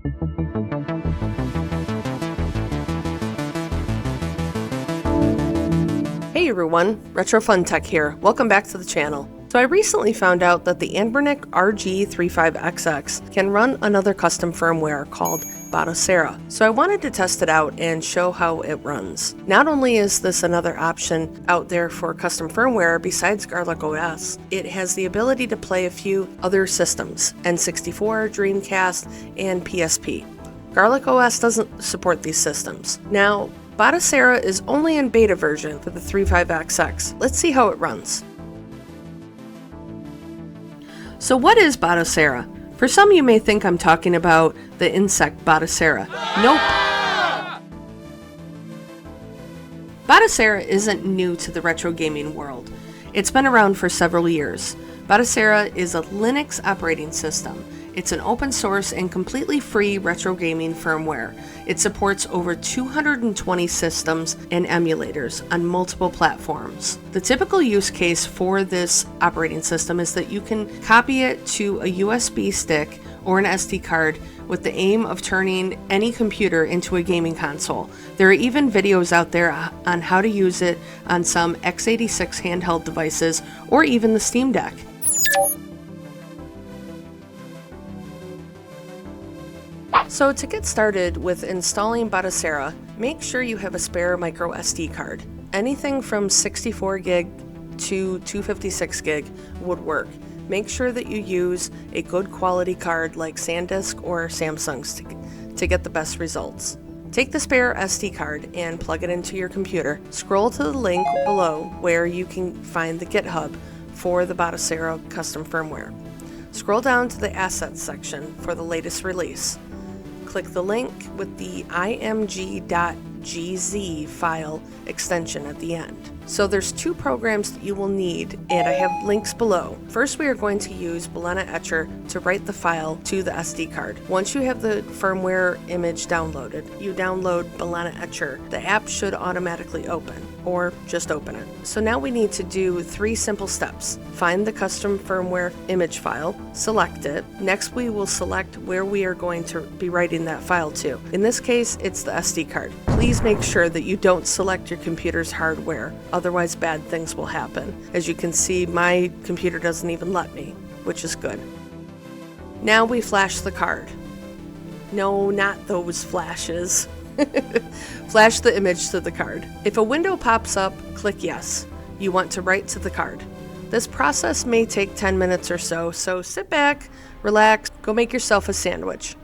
Hey everyone, Retro Fun Tech here. Welcome back to the channel. So I recently found out that the Anbernic RG35xx can run another custom firmware called Batocera. So I wanted to test it out and show how it runs. Not only is this another option out there for custom firmware besides GarlicOS, it has the ability to play a few other systems, N64, Dreamcast, and PSP. GarlicOS doesn't support these systems. Now, Batocera is only in beta version for the 35xx. Let's see how it runs. So what is Batocera? For some you may think I'm talking about the insect Batocera. Nope. Batocera isn't new to the retro gaming world. It's been around for several years. Batocera is a Linux operating system. It's an open source and completely free retro gaming firmware. It supports over 220 systems and emulators on multiple platforms. The typical use case for this operating system is that you can copy it to a USB stick or an SD card with the aim of turning any computer into a gaming console. There are even videos out there on how to use it on some x86 handheld devices or even the Steam Deck. So to get started with installing Batocera, make sure you have a spare micro SD card. Anything from 64 gig to 256 gig would work. Make sure that you use a good quality card like SanDisk or Samsung's to get the best results. Take the spare SD card and plug it into your computer. Scroll to the link below where you can find the GitHub for the Batocera custom firmware. Scroll down to the Assets section for the latest release. Click the link with the img.gz file extension at the end. So there's two programs that you will need, and I have links below. First, we are going to use Balena Etcher to write the file to the SD card. Once you have the firmware image downloaded, you download Balena Etcher. The app should automatically open, or just open it. So now we need to do 3 simple steps. Find the custom firmware image file, select it. Next, we will select where we are going to be writing that file to. In this case, it's the SD card. Please make sure that you don't select your computer's hardware. Otherwise, bad things will happen. As you can see, my computer doesn't even let me, which is good. Now we flash the card. No, not those flashes. Flash the image to the card. If a window pops up, click yes. You want to write to the card. This process may take 10 minutes or so sit back, relax, go make yourself a sandwich.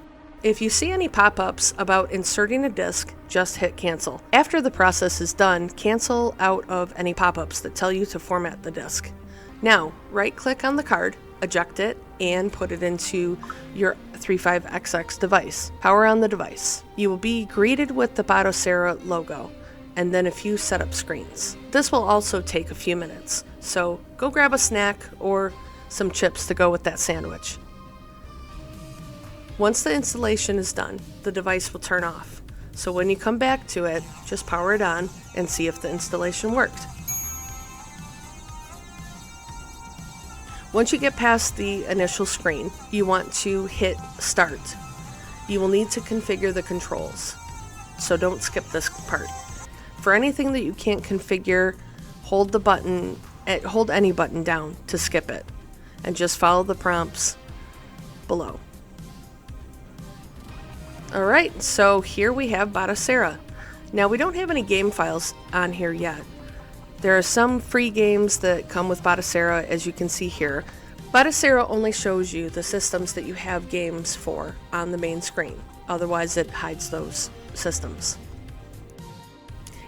If you see any pop-ups about inserting a disk, just hit cancel. After the process is done, cancel out of any pop-ups that tell you to format the disk. Now, right-click on the card, eject it, and put it into your 35xx device. Power on the device. You will be greeted with the Batocera logo, and then a few setup screens. This will also take a few minutes, so go grab a snack or some chips to go with that sandwich. Once the installation is done, the device will turn off. So when you come back to it, just power it on and see if the installation worked. Once you get past the initial screen, you want to hit Start. You will need to configure the controls, so don't skip this part. For anything that you can't configure, hold any button down to skip it, and just follow the prompts below. Alright, so here we have Batocera. Now we don't have any game files on here yet. There are some free games that come with Batocera, as you can see here. Batocera only shows you the systems that you have games for on the main screen. Otherwise it hides those systems.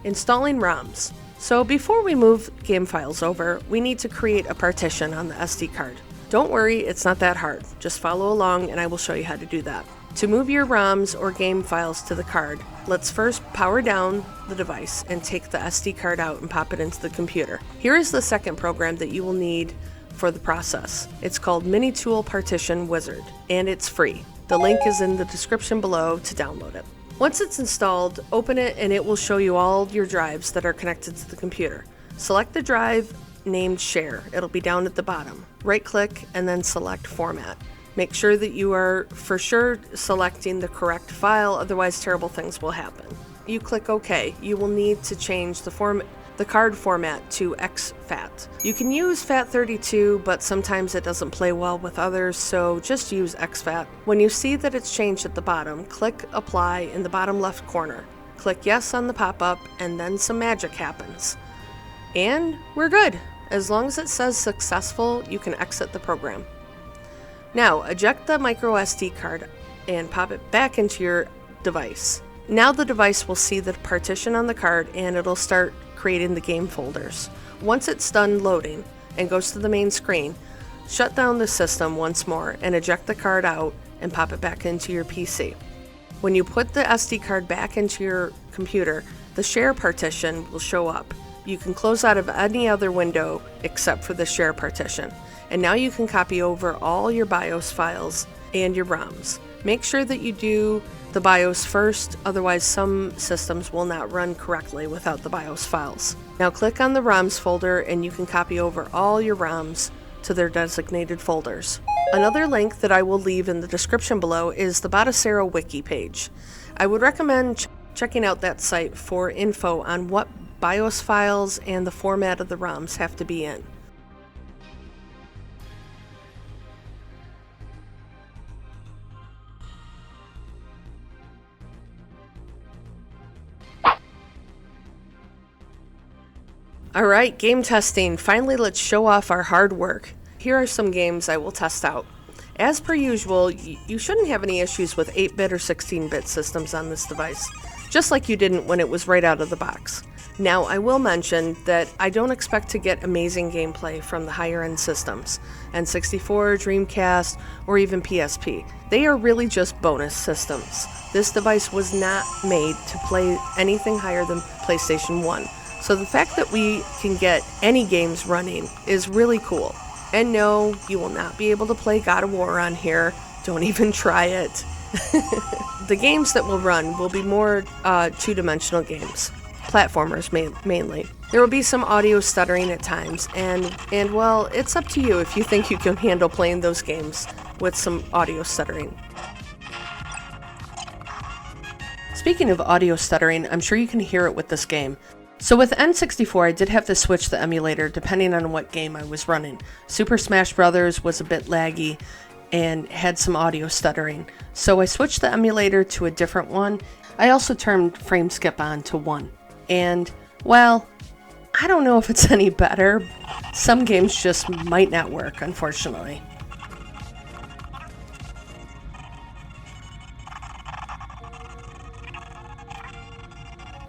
Installing ROMs. So before we move game files over, we need to create a partition on the SD card. Don't worry, it's not that hard. Just follow along and I will show you how to do that. To move your ROMs or game files to the card, let's first power down the device and take the SD card out and pop it into the computer. Here is the second program that you will need for the process. It's called Minitool Partition Wizard, and it's free. The link is in the description below to download it. Once it's installed, open it and it will show you all your drives that are connected to the computer. Select the drive named Share. It'll be down at the bottom. Right-click and then select Format. Make sure that you are for sure selecting the correct file, otherwise terrible things will happen. You click OK. You will need to change the card format to exFAT. You can use FAT32, but sometimes it doesn't play well with others, so just use exFAT. When you see that it's changed at the bottom, click Apply in the bottom left corner. Click Yes on the pop-up, and then some magic happens. And we're good. As long as it says successful, you can exit the program. Now, eject the micro SD card and pop it back into your device. Now the device will see the partition on the card and it'll start creating the game folders. Once it's done loading and goes to the main screen, shut down the system once more and eject the card out and pop it back into your PC. When you put the SD card back into your computer, the share partition will show up. You can close out of any other window except for the share partition. And now you can copy over all your BIOS files and your ROMs. Make sure that you do the BIOS first, otherwise some systems will not run correctly without the BIOS files. Now click on the ROMs folder and you can copy over all your ROMs to their designated folders. Another link that I will leave in the description below is the Batocera wiki page. I would recommend checking out that site for info on what BIOS files and the format of the ROMs have to be in. Alright, game testing. Finally, let's show off our hard work. Here are some games I will test out. As per usual, you shouldn't have any issues with 8-bit or 16-bit systems on this device, just like you didn't when it was right out of the box. Now, I will mention that I don't expect to get amazing gameplay from the higher-end systems, N64, Dreamcast, or even PSP. They are really just bonus systems. This device was not made to play anything higher than PlayStation 1. So the fact that we can get any games running is really cool. And no, you will not be able to play God of War on here. Don't even try it. The games that will run will be more two-dimensional games. Platformers mainly. There will be some audio stuttering at times, and well, it's up to you if you think you can handle playing those games with some audio stuttering. Speaking of audio stuttering, I'm sure you can hear it with this game. So with N64, I did have to switch the emulator depending on what game I was running. Super Smash Bros. Was a bit laggy and had some audio stuttering, so I switched the emulator to a different one. I also turned frame skip on to 1. And, well, I don't know if it's any better. Some games just might not work, unfortunately.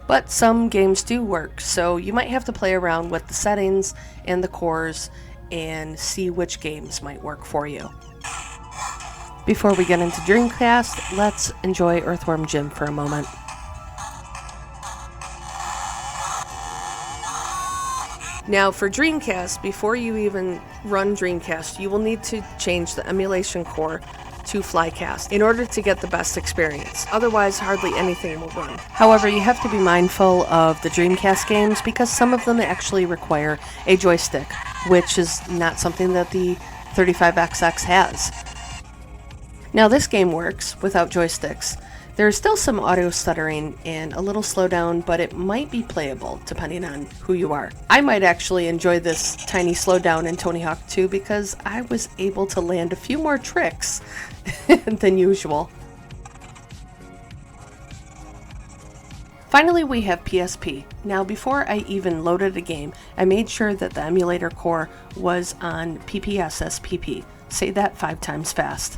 But some games do work, so you might have to play around with the settings and the cores and see which games might work for you. Before we get into Dreamcast, let's enjoy Earthworm Jim for a moment. Now for Dreamcast, before you even run Dreamcast, you will need to change the emulation core to FlyCast in order to get the best experience. Otherwise, hardly anything will run. However, you have to be mindful of the Dreamcast games because some of them actually require a joystick, which is not something that the 35xx has. Now this game works without joysticks. There's still some audio stuttering and a little slowdown, but it might be playable depending on who you are. I might actually enjoy this tiny slowdown in Tony Hawk 2 because I was able to land a few more tricks than usual. Finally, we have PSP. Now, before I even loaded a game, I made sure that the emulator core was on PPSSPP. Say that 5 times fast.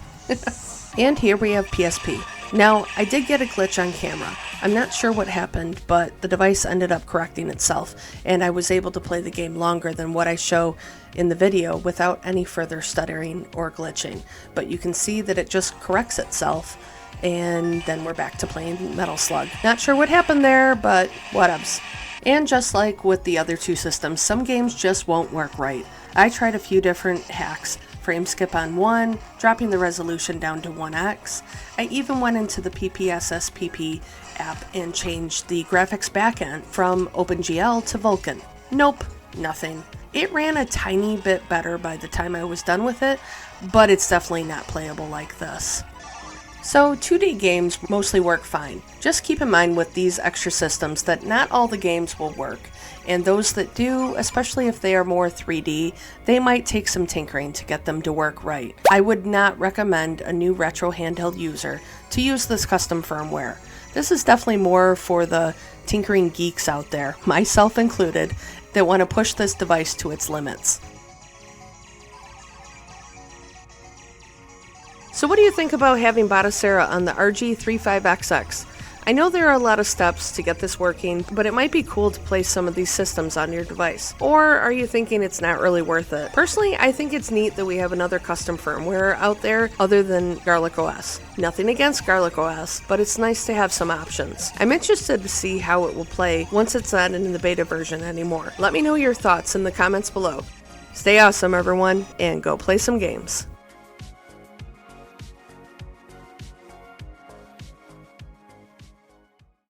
And here we have PSP. Now, I did get a glitch on camera. I'm not sure what happened, but the device ended up correcting itself, and I was able to play the game longer than what I show in the video without any further stuttering or glitching. But you can see that it just corrects itself, and then we're back to playing Metal Slug. Not sure what happened there, but whatevs. And just like with the other two systems, some games just won't work right. I tried a few different hacks. Frame skip on 1, dropping the resolution down to 1x. I even went into the PPSSPP app and changed the graphics backend from OpenGL to Vulkan. Nope, nothing. It ran a tiny bit better by the time I was done with it, but it's definitely not playable like this. So 2D games mostly work fine. Just keep in mind with these extra systems that not all the games will work, and those that do, especially if they are more 3D, they might take some tinkering to get them to work right. I would not recommend a new retro handheld user to use this custom firmware. This is definitely more for the tinkering geeks out there, myself included, that want to push this device to its limits. So what do you think about having Batocera on the RG35xx? I know there are a lot of steps to get this working, but it might be cool to place some of these systems on your device. Or are you thinking it's not really worth it? Personally, I think it's neat that we have another custom firmware out there other than GarlicOS. Nothing against GarlicOS, but it's nice to have some options. I'm interested to see how it will play once it's not in the beta version anymore. Let me know your thoughts in the comments below. Stay awesome, everyone, and go play some games.